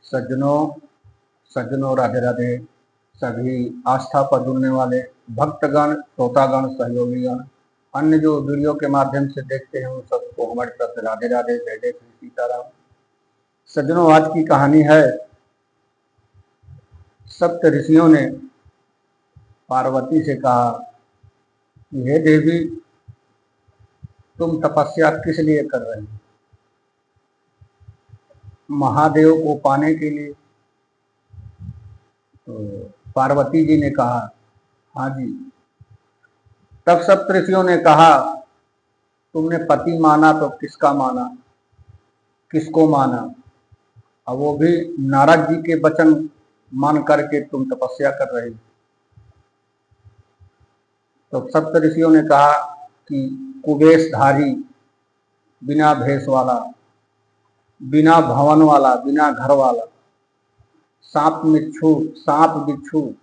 सज्जनों सज्जनों राधे राधे। सभी आस्था पर जुड़ने वाले भक्तगण, श्रोतागण, सहयोगीगण, अन्य जो वीडियो के माध्यम से देखते हैं उन सबको हमारी तरफ से राधे राधे, जय जय श्री सीताराम। सज्जनों, आज की कहानी है, सप्त ऋषियों ने पार्वती से कहा कि हे देवी, तुम तपस्या किस लिए कर रहे हो? महादेव को पाने के लिए? तो पार्वती जी ने कहा, हाँ जी। तब सप्त ऋषियों ने कहा, तुमने पति माना तो किसका माना, किसको माना? अब वो भी नारद जी के वचन मान करके तुम तपस्या कर रहे हो। तो सप्त ऋषियों ने कहा कि कुबेशधारी, बिना भेष वाला, बिना भवन वाला, बिना घर वाला, सांप बिच्छू,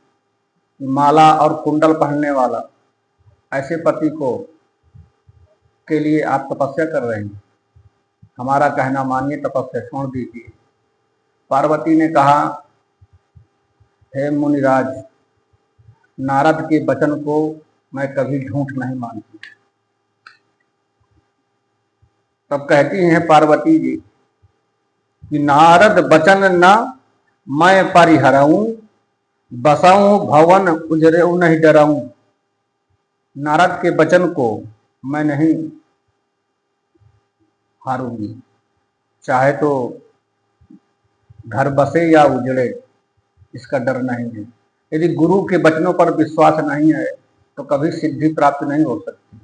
माला और कुंडल पहनने वाला, ऐसे पति को के लिए आप तपस्या कर रहे हैं। हमारा कहना मानिए, तपस्या छोड़ दीजिए। पार्वती ने कहा, हे मुनिराज, नारद के वचन को मैं कभी झूठ नहीं मानती। तब कहती हैं पार्वती जी कि नारद वचन न मैं परिहरऊं, बसाऊं भवन उजरेऊ नहीं डराऊं। नारद के वचन को मैं नहीं हारूंगी, चाहे तो घर बसे या उजड़े, इसका डर नहीं है। यदि गुरु के वचनों पर विश्वास नहीं है तो कभी सिद्धि प्राप्त नहीं हो सकती।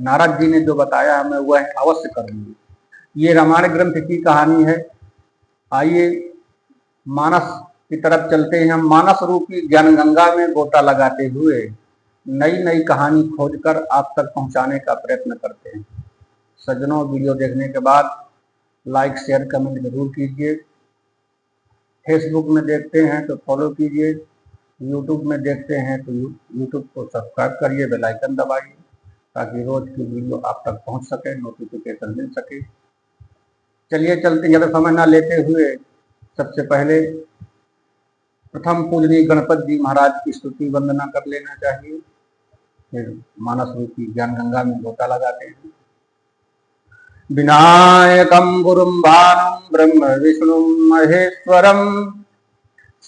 नारद जी ने जो बताया मैं वह अवश्य करूंगी। ये रामायण ग्रंथ की कहानी है। आइए मानस की तरफ चलते हैं। हम मानस रूपी ज्ञान गंगा में गोता लगाते हुए नई नई कहानी खोजकर आप तक पहुंचाने का प्रयत्न करते हैं। सज्जनों, वीडियो देखने के बाद लाइक, शेयर, कमेंट जरूर कीजिए। फेसबुक में देखते हैं तो फॉलो कीजिए, यूट्यूब में देखते हैं तो यूट्यूब को सब्सक्राइब करिए, बेल आइकन दबाइए ताकि रोज की वीडियो आप तक पहुंच सके, नोटिफिकेशन मिल सके। चलिए चलते, ज़्यादा समय ना लेते हुए सबसे पहले प्रथम पूजनीय गणपति जी महाराज की स्तुति वंदना कर लेना चाहिए। फिर मानस रूपी ज्ञान गंगा में गोता लगाते हैं। विनायकं गुरुं भानुं ब्रह्म विष्णुं महेश्वरं,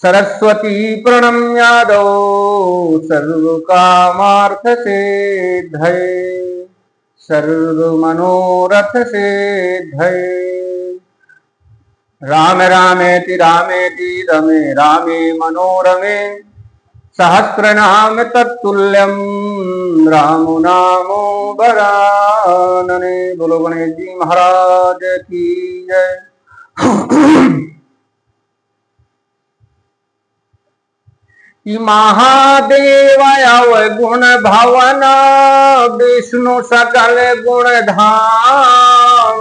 सरस्वती प्रणम्यादौ सर्वकामार्थ सिद्धये, सर्वमनोरथ सिद्धये। राम रामेति रामेति रमे रामे मनोरमे, सहस्रनाम तत्तुल्यं राम नामो वरानने। बोलो गणेश जी महाराज की जय। महादेव अवगुण भवन, विष्णु सकल गुण धाम,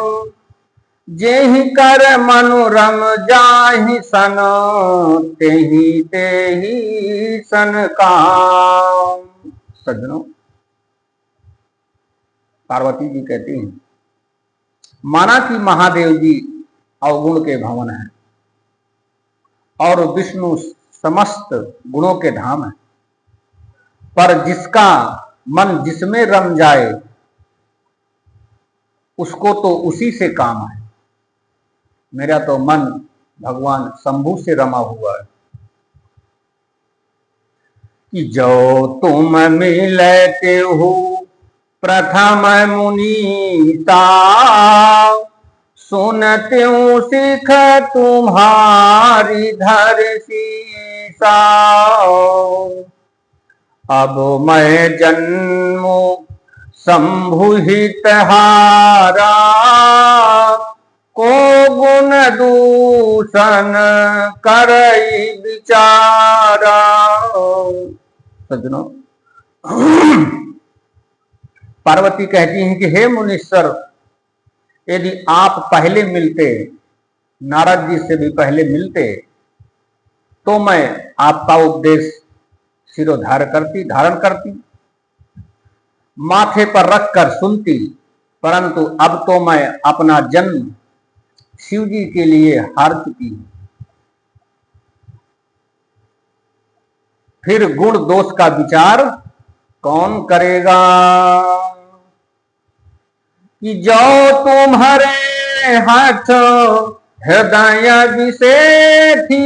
जेहि कर मनोरम जाहि सन, तेहि तेहि सन काम। सज्जनों, पार्वती जी कहती हैं, माना कि महादेव जी अवगुण के भवन हैं और विष्णु समस्त गुणों के धाम है, पर जिसका मन जिसमें रम जाए उसको तो उसी से काम है। मेरा तो मन भगवान शंभु से रमा हुआ है। कि जो तुम मिलते हो प्रथम मुनीता, सुनते हूँ सिख तुम्हारी धरसीसा। अब मैं जन्मो शंभु हित हारा, को गुण दूषण करई विचारा। सज्जनों, पार्वती कहती हैं कि हे मुनीश्वर, यदि आप पहले मिलते, नारद जी से भी पहले मिलते, तो मैं आपका उपदेश धारण करती, माथे पर रखकर सुनती, परंतु अब तो मैं अपना जन्म शिव जी के लिए हार चुकी हूं। फिर गुण दोष का विचार कौन करेगा। कि जो तुम्हारे हाथ हृदय विषेथी,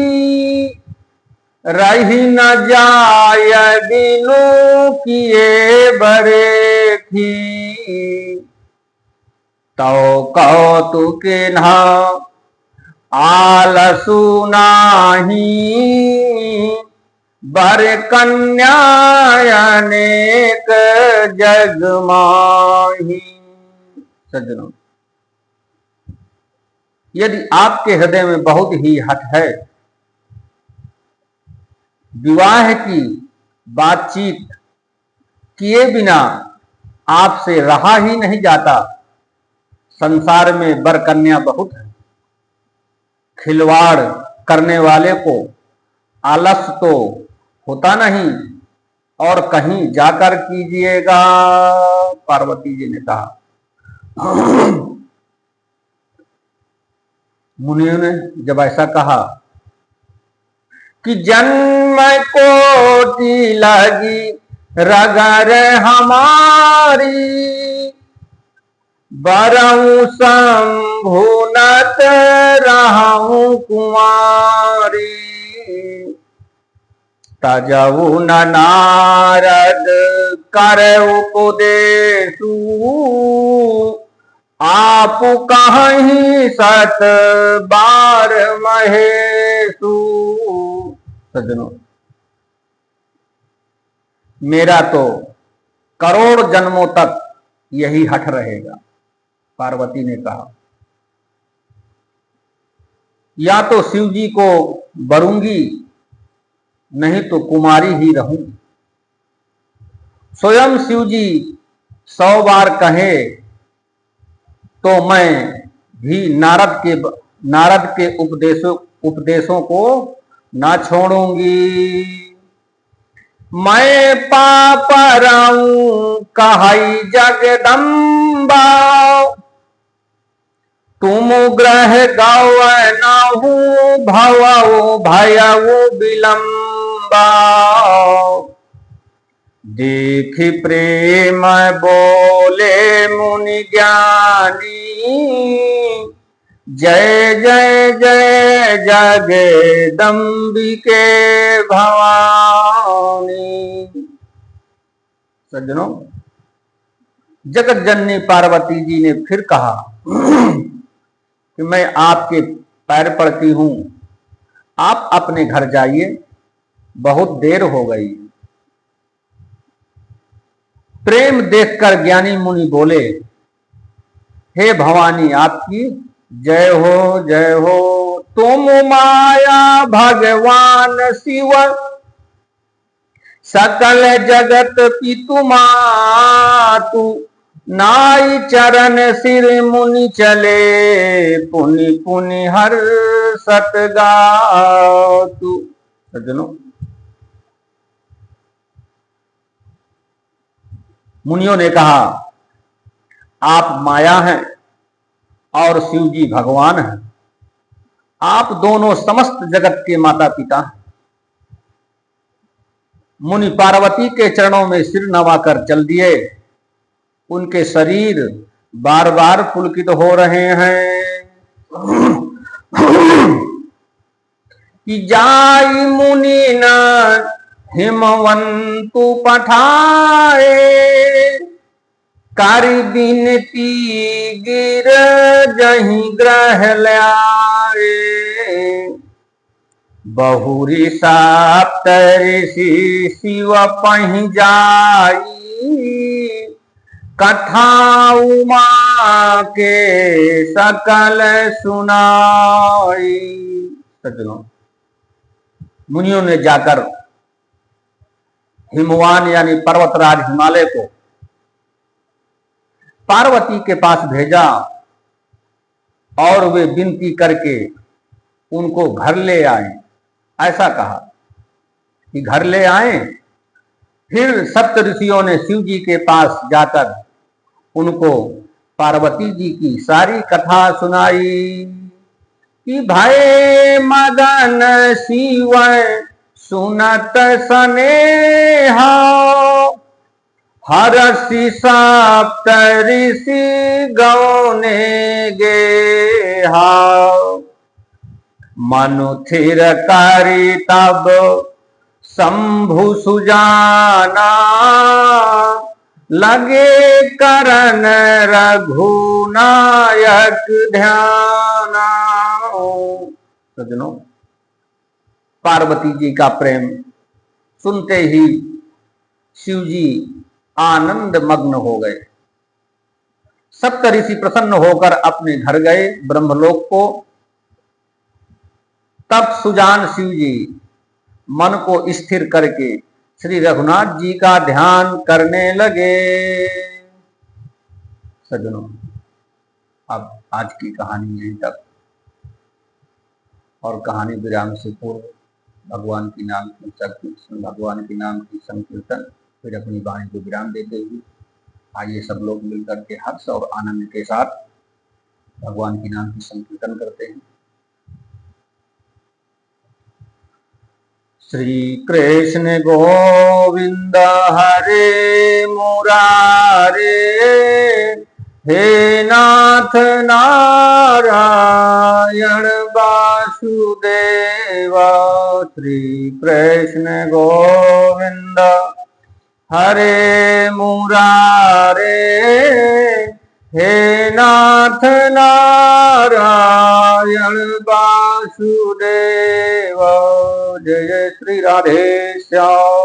रही न जाय बिनु किए बरे थी। तो कौतुक न आलसु नाही, बर कन्या अनेक जग माही। सज्जनों, यदि आपके हृदय में बहुत ही हठ है, विवाह की बातचीत किए बिना आपसे रहा ही नहीं जाता, संसार में वर कन्या बहुत है, खिलवाड़ करने वाले को आलस तो होता नहीं, और कहीं जाकर कीजिएगा। पार्वती जी ने कहा। मुनियों ने जब ऐसा कहा कि जन्म कोटि लगी रगर हमारी, बरऊ संभुनत रहूं कुमारी। तजऊ न नारद कर उपदेशु, आप कहीं सत बार महेशु। सज्जनों, मेरा तो करोड़ जन्मों तक यही हठ रहेगा। पार्वती ने कहा, या तो शिव जी को वरूंगी, नहीं तो कुमारी ही रहूंगी। स्वयं शिव जी 100 बार कहे तो मैं भी नारद के उपदेशों को ना छोड़ूंगी। मैं पापराऊं कहाई जगदम्बा, तुम ग्रह गवनहु भवऊ भयऊ विलंबा। देख प्रेम बोले मुनि ज्ञानी, जय जय जय जगदम्बिके भवानी। सज्जनों, जगत जननी पार्वती जी ने फिर कहा कि मैं आपके पैर पड़ती हूं, आप अपने घर जाइए, बहुत देर हो गई। प्रेम देखकर ज्ञानी मुनि बोले, हे भवानी, आपकी जय हो जय हो। तुम माया भगवान शिव, सकल जगत पितु मातु। नाई चरण सिर मुनि चले, पुनि पुनि हर सत गातु। सज्जनों, मुनियों ने कहा, आप माया हैं और शिव जी भगवान हैं, आप दोनों समस्त जगत के माता पिता हैं। मुनि पार्वती के चरणों में सिर नवाकर चल दिए। उनके शरीर बार बार पुलकित हो रहे हैं। कि जाई मुनि न हिमवंतु पठाए, कारी बिनती गिर जहीं ग्रह लाए। बहुरी सप्त ऋषि शिव पहि जाई, कथा उमा के सकल सुनाई। सज्जनों, मुनियों ने जाकर हिमवान यानी पर्वतराज हिमालय को पार्वती के पास भेजा और वे विनती करके उनको घर ले आए। ऐसा कहा कि घर ले आए। फिर सप्त ऋषियों ने शिव जी के पास जाकर उनको पार्वती जी की सारी कथा सुनाई। कि भय मदन शिव सुनत स्नेहा हरसि सप्त ऋषि गौने गेहा मनु थिर करि तब शंभु सुजाना लगे करन रघुनायक ध्याना। सज्जनों, पार्वती जी का प्रेम सुनते ही शिव जी आनंद मग्न हो गए। सप्त ऋषि प्रसन्न होकर अपने घर गए ब्रह्मलोक को। तब सुजान शिव जी मन को स्थिर करके श्री रघुनाथ जी का ध्यान करने लगे। सज्जनों, अब आज की कहानी यहीं तक, और कहानी विराम से पूर्व भगवान के नाम की संकीर्तन, फिर अपनी वाणी को विराम देते हुए आइए सब लोग मिलकर के हर्ष और आनंद के साथ भगवान के नाम की संकीर्तन करते हैं। श्री कृष्ण गोविंद हरे मुरारे, हे नाथ नारायण वासुदेव। श्री कृष्ण गोविंद हरे मुरारे, हे नाथ नारायण वासुदेव। जय श्री राधे श्याम।